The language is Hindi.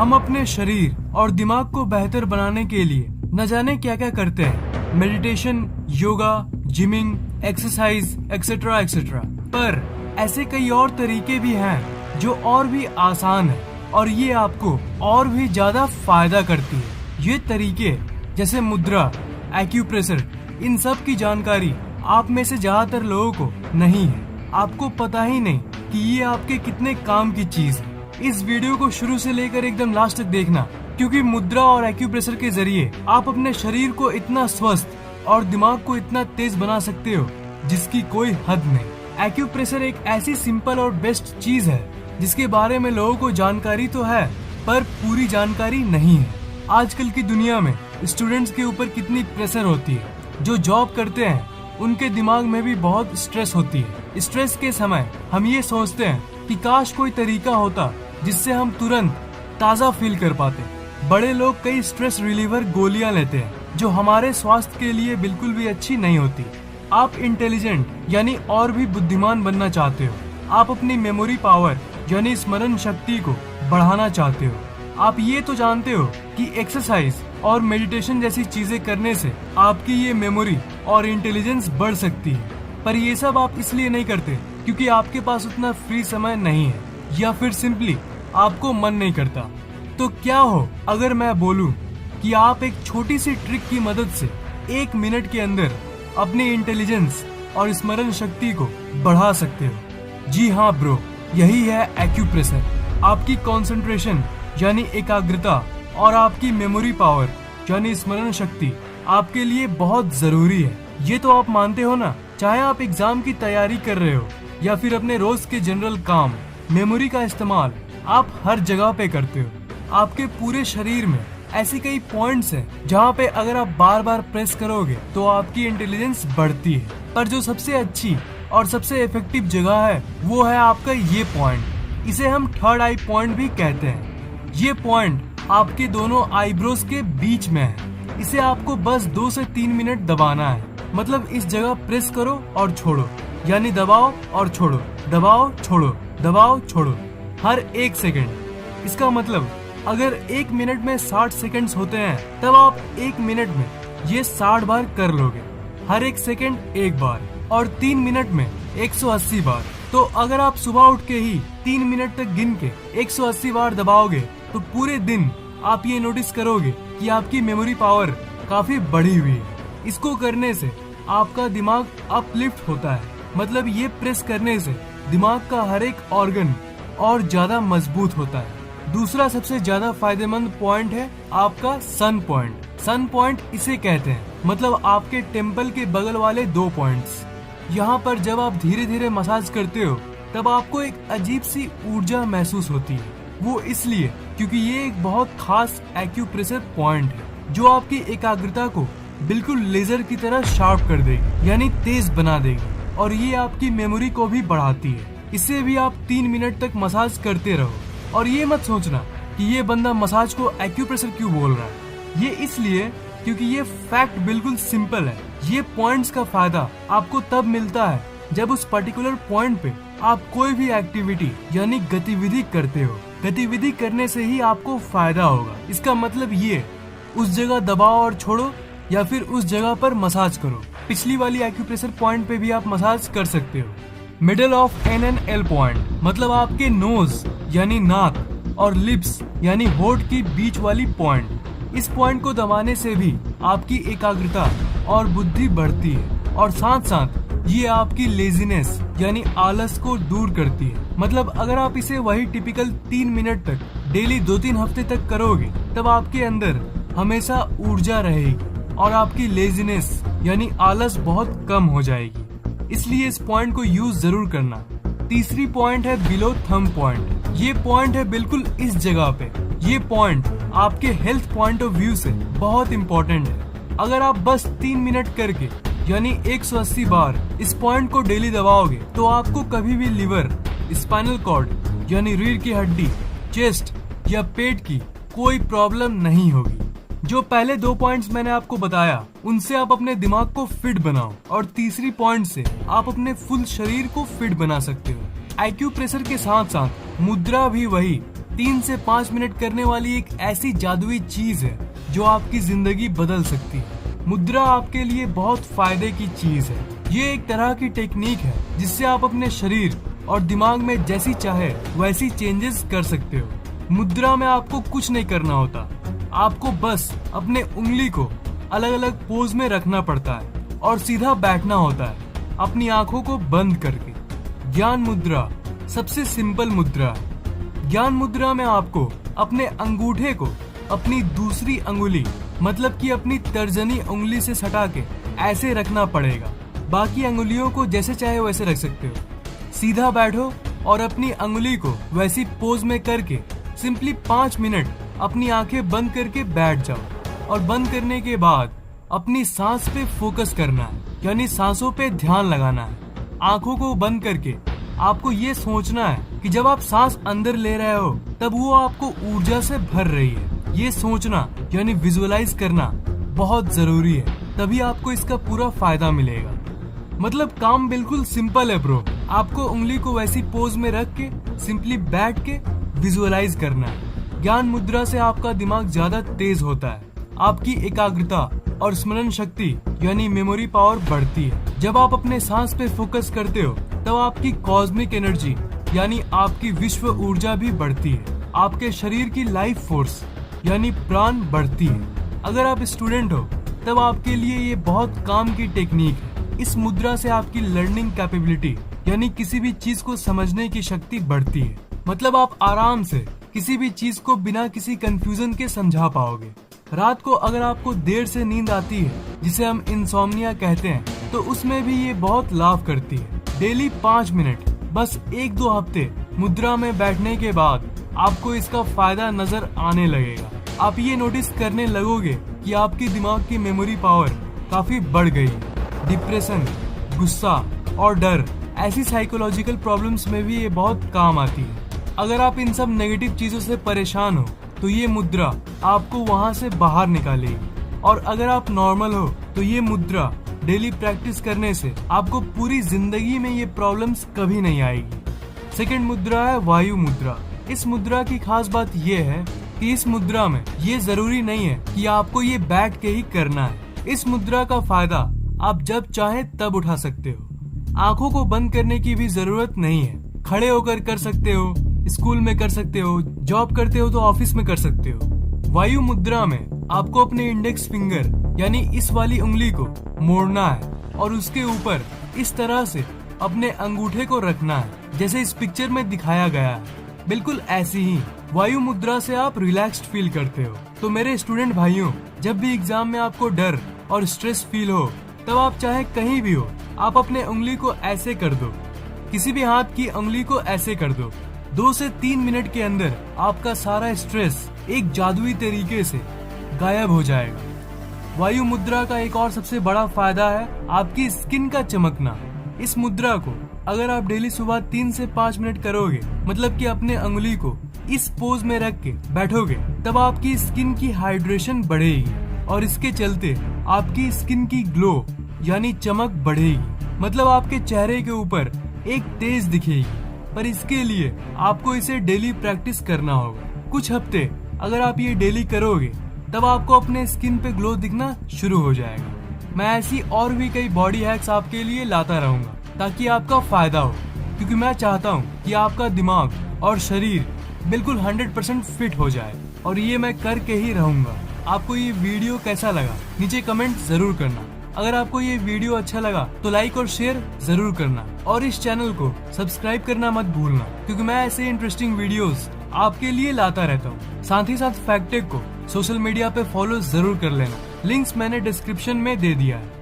हम अपने शरीर और दिमाग को बेहतर बनाने के लिए न जाने क्या क्या करते हैं, meditation, yoga, gymming, exercise etcetera etcetera. पर ऐसे कई और तरीके भी हैं जो और भी आसान है और ये आपको और भी ज्यादा फायदा करती है। ये तरीके जैसे मुद्रा, एक्यूप्रेशर, इन सब की जानकारी आप में से ज्यादातर लोगों को नहीं है। आपको पता ही नहीं कि ये आपके कितने काम की चीज है। इस वीडियो को शुरू से लेकर एकदम लास्ट तक देखना, क्योंकि मुद्रा और एक्यूप्रेशर के जरिए आप अपने शरीर को इतना स्वस्थ और दिमाग को इतना तेज बना सकते हो जिसकी कोई हद नहीं। एक्यूप्रेशर एक ऐसी सिंपल और बेस्ट चीज है जिसके बारे में लोगों को जानकारी तो है पर पूरी जानकारी नहीं है। आजकल की दुनिया में स्टूडेंट्स के ऊपर कितनी प्रेशर होती है, जो जॉब करते हैं उनके दिमाग में भी बहुत स्ट्रेस होती है। स्ट्रेस के समय हम ये सोचते हैं कि काश कोई तरीका होता जिससे हम तुरंत ताज़ा फील कर पाते। बड़े लोग कई स्ट्रेस रिलीवर गोलियां लेते हैं जो हमारे स्वास्थ्य के लिए बिल्कुल भी अच्छी नहीं होती। आप इंटेलिजेंट यानी और भी बुद्धिमान बनना चाहते हो, आप अपनी मेमोरी पावर यानी स्मरण शक्ति को बढ़ाना चाहते हो। आप ये तो जानते हो कि एक्सरसाइज और मेडिटेशन जैसी चीजें करने से आपकी ये मेमोरी और इंटेलिजेंस बढ़ सकती है, पर ये सब आप इसलिए नहीं करते क्योंकि आपके पास उतना फ्री समय नहीं है या फिर सिंपली आपको मन नहीं करता। तो क्या हो अगर मैं बोलूं कि आप एक छोटी सी ट्रिक की मदद से 1 मिनट के अंदर अपनी इंटेलिजेंस और स्मरण शक्ति को बढ़ा सकते हो। जी हाँ ब्रो, यही है एक्यूप्रेशर। आपकी कंसंट्रेशन यानी एकाग्रता और आपकी मेमोरी पावर यानी स्मरण शक्ति आपके लिए बहुत जरूरी है। ये तो आप मानते हो ना, चाहे आप एग्जाम की तैयारी कर रहे हो या फिर अपने रोज के जनरल काम। मेमोरी का इस्तेमाल आप हर जगह पे करते हो। आपके पूरे शरीर में ऐसी कई पॉइंट्स हैं जहाँ पे अगर आप बार बार प्रेस करोगे तो आपकी इंटेलिजेंस बढ़ती है। पर जो सबसे अच्छी और सबसे इफेक्टिव जगह है वो है आपका ये पॉइंट। इसे हम थर्ड आई पॉइंट भी कहते हैं। ये पॉइंट आपके दोनों आईब्रोज के बीच में है। इसे आपको बस 2 से 3 मिनट दबाना है। मतलब इस जगह प्रेस करो और छोड़ो, यानी दबाओ और छोड़ो, दबाओ छोड़ो, दबाओ छोड़ो, हर 1 सेकंड। इसका मतलब अगर 1 मिनट में 60 सेकंड्स होते हैं तब आप 1 मिनट में ये 60 बार कर लोगे, हर 1 सेकंड 1 बार, और 3 मिनट में 180 बार। तो अगर आप सुबह उठ के ही 3 मिनट तक गिन के 180 बार दबाओगे तो पूरे दिन आप ये नोटिस करोगे कि आपकी मेमोरी पावर काफी बढ़ी हुई है। इसको करने से आपका दिमाग अपलिफ्ट होता है। मतलब ये प्रेस करने से दिमाग का हर एक ऑर्गन और ज्यादा मजबूत होता है। दूसरा सबसे ज्यादा फायदेमंद पॉइंट है आपका सन पॉइंट। सन पॉइंट इसे कहते हैं, मतलब आपके टेम्पल के बगल वाले 2 पॉइंट्स। यहाँ पर जब आप धीरे धीरे मसाज करते हो तब आपको एक अजीब सी ऊर्जा महसूस होती है। वो इसलिए क्योंकि ये एक बहुत खास एक्यूप्रेशर पॉइंट है जो आपकी एकाग्रता को बिल्कुल लेजर की तरह शार्प कर देगी, यानी तेज बना देगी, और ये आपकी मेमोरी को भी बढ़ाती है। इसे भी आप 3 मिनट तक मसाज करते रहो। और ये मत सोचना कि ये बंदा मसाज को एक्यूप्रेशर क्यों बोल रहा है। ये इसलिए क्योंकि ये फैक्ट बिल्कुल सिंपल है। ये पॉइंट्स का फायदा आपको तब मिलता है जब उस पर्टिकुलर पॉइंट पे आप कोई भी एक्टिविटी यानी गतिविधि करते हो। गतिविधि करने से ही आपको फायदा होगा। इसका मतलब ये उस जगह दबाओ और छोड़ो या फिर उस जगह पर मसाज करो। पिछली वाली एक्यूप्रेशर पॉइंट पे भी आप मसाज कर सकते हो। Middle of N and L point, मतलब आपके नोज यानी नाक और लिप्स यानी होठ की बीच वाली पॉइंट। इस पॉइंट को दबाने से भी आपकी एकाग्रता और बुद्धि बढ़ती है, और साथ साथ ये आपकी लेजीनेस यानी आलस को दूर करती है। मतलब अगर आप इसे वही टिपिकल 3 मिनट तक डेली 2-3 हफ्ते तक करोगे तब आपके अंदर हमेशा ऊर्जा रहेगी और आपकी लेजीनेस यानी आलस बहुत कम हो जाएगी। इसलिए इस पॉइंट को यूज जरूर करना। तीसरी पॉइंट है बिलो थंब पॉइंट। ये पॉइंट है बिल्कुल इस जगह पे। ये पॉइंट आपके हेल्थ पॉइंट ऑफ व्यू से बहुत इम्पोर्टेंट है। अगर आप बस 3 मिनट करके यानी 180 बार इस पॉइंट को डेली दबाओगे तो आपको कभी भी लिवर, स्पाइनल कॉर्ड यानी रीढ़ की हड्डी, चेस्ट या पेट की कोई प्रॉब्लम नहीं होगी। जो पहले 2 पॉइंट्स मैंने आपको बताया उनसे आप अपने दिमाग को फिट बनाओ, और तीसरी पॉइंट से आप अपने फुल शरीर को फिट बना सकते हो। एक्यूप्रेशर के साथ साथ मुद्रा भी वही 3 से 5 मिनट करने वाली एक ऐसी जादुई चीज है जो आपकी जिंदगी बदल सकती है। मुद्रा आपके लिए बहुत फायदे की चीज है। ये एक तरह की टेक्निक है जिससे आप अपने शरीर और दिमाग में जैसी चाहे वैसी चेंजेस कर सकते हो। मुद्रा में आपको कुछ नहीं करना होता, आपको बस अपने उंगली को अलग अलग पोज में रखना पड़ता है और सीधा बैठना होता है अपनी आंखों को बंद करके। ज्ञान मुद्रा सबसे सिंपल मुद्रा है। ज्ञान मुद्रा में आपको अपने अंगूठे को अपनी दूसरी अंगुली मतलब कि अपनी तर्जनी उंगली से सटा के ऐसे रखना पड़ेगा। बाकी अंगुलियों को जैसे चाहे वैसे रख सकते हो। सीधा बैठो और अपनी अंगुली को वैसी पोज में करके सिंपली 5 मिनट अपनी आंखें बंद करके बैठ जाओ और बंद करने के बाद अपनी सांस पे फोकस करना है, यानी सांसों पे ध्यान लगाना है। आंखों को बंद करके आपको ये सोचना है कि जब आप सांस अंदर ले रहे हो तब वो आपको ऊर्जा से भर रही है। ये सोचना यानी विजुअलाइज करना बहुत जरूरी है, तभी आपको इसका पूरा फायदा मिलेगा। मतलब काम बिल्कुल सिंपल है ब्रो। आपको उंगली को वैसी पोज में रख के सिंपली बैठ के विजुअलाइज करना है। ज्ञान मुद्रा से आपका दिमाग ज्यादा तेज होता है, आपकी एकाग्रता और स्मरण शक्ति यानी मेमोरी पावर बढ़ती है। जब आप अपने सांस पे फोकस करते हो तब आपकी कॉस्मिक एनर्जी यानी आपकी विश्व ऊर्जा भी बढ़ती है। आपके शरीर की लाइफ फोर्स यानी प्राण बढ़ती है। अगर आप स्टूडेंट हो तब आपके लिए ये बहुत काम की टेक्निक है। इस मुद्रा से आपकी लर्निंग कैपेबिलिटी यानी किसी भी चीज को समझने की शक्ति बढ़ती है। मतलब आप आराम से किसी भी चीज को बिना किसी कंफ्यूजन के समझा पाओगे। रात को अगर आपको देर से नींद आती है जिसे हम इंसोम्निया कहते हैं, तो उसमें भी ये बहुत लाभ करती है। डेली 5 मिनट बस 1-2 हफ्ते मुद्रा में बैठने के बाद आपको इसका फायदा नजर आने लगेगा। आप ये नोटिस करने लगोगे कि आपकी दिमाग की मेमोरी पावर काफी बढ़ गई है। डिप्रेशन, गुस्सा और डर ऐसी साइकोलॉजिकल प्रॉब्लम्स में भी ये बहुत काम आती है। अगर आप इन सब नेगेटिव चीजों से परेशान हो तो ये मुद्रा आपको वहां से बाहर निकालेगी। और अगर आप नॉर्मल हो तो ये मुद्रा डेली प्रैक्टिस करने से आपको पूरी जिंदगी में ये प्रॉब्लम्स कभी नहीं आएगी। सेकंड मुद्रा है वायु मुद्रा। इस मुद्रा की खास बात ये है कि इस मुद्रा में ये जरूरी नहीं है कि आपको ये बैठ के ही करना है। इस मुद्रा का फायदा आप जब चाहे तब उठा सकते हो। आंखों को बंद करने की भी जरूरत नहीं है। खड़े होकर कर सकते हो, स्कूल में कर सकते हो, जॉब करते हो तो ऑफिस में कर सकते हो। वायु मुद्रा में आपको अपने इंडेक्स फिंगर यानी इस वाली उंगली को मोड़ना है और उसके ऊपर इस तरह से अपने अंगूठे को रखना है जैसे इस पिक्चर में दिखाया गया है। बिल्कुल ऐसी ही वायु मुद्रा से आप रिलैक्स्ड फील करते हो। तो मेरे स्टूडेंट भाइयों, जब भी एग्जाम में आपको डर और स्ट्रेस फील हो तब आप चाहे कहीं भी हो, आप अपने उंगली को ऐसे कर दो, किसी भी हाथ की उंगली को ऐसे कर दो। 2 से 3 मिनट के अंदर आपका सारा स्ट्रेस एक जादुई तरीके से गायब हो जाएगा। वायु मुद्रा का एक और सबसे बड़ा फायदा है आपकी स्किन का चमकना। इस मुद्रा को अगर आप डेली सुबह 3 से 5 मिनट करोगे, मतलब कि अपने उंगली को इस पोज में रख के बैठोगे, तब आपकी स्किन की हाइड्रेशन बढ़ेगी और इसके चलते आपकी स्किन की ग्लो यानी चमक बढ़ेगी। मतलब आपके चेहरे के ऊपर एक तेज दिखेगी। पर इसके लिए आपको इसे डेली प्रैक्टिस करना होगा। कुछ हफ्ते अगर आप ये डेली करोगे तब आपको अपने स्किन पे ग्लो दिखना शुरू हो जाएगा। मैं ऐसी और भी कई बॉडी हैक्स आपके लिए लाता रहूंगा ताकि आपका फायदा हो, क्योंकि मैं चाहता हूँ कि आपका दिमाग और शरीर बिल्कुल 100% फिट हो जाए और ये मैं करके ही रहूंगा। आपको ये वीडियो कैसा लगा नीचे कमेंट जरूर करना। अगर आपको ये वीडियो अच्छा लगा तो लाइक और शेयर जरूर करना और इस चैनल को सब्सक्राइब करना मत भूलना, क्योंकि मैं ऐसे इंटरेस्टिंग वीडियोस आपके लिए लाता रहता हूँ। साथ ही साथ फैक्ट टेक को सोशल मीडिया पे फॉलो जरूर कर लेना। लिंक्स मैंने डिस्क्रिप्शन में दे दिया है।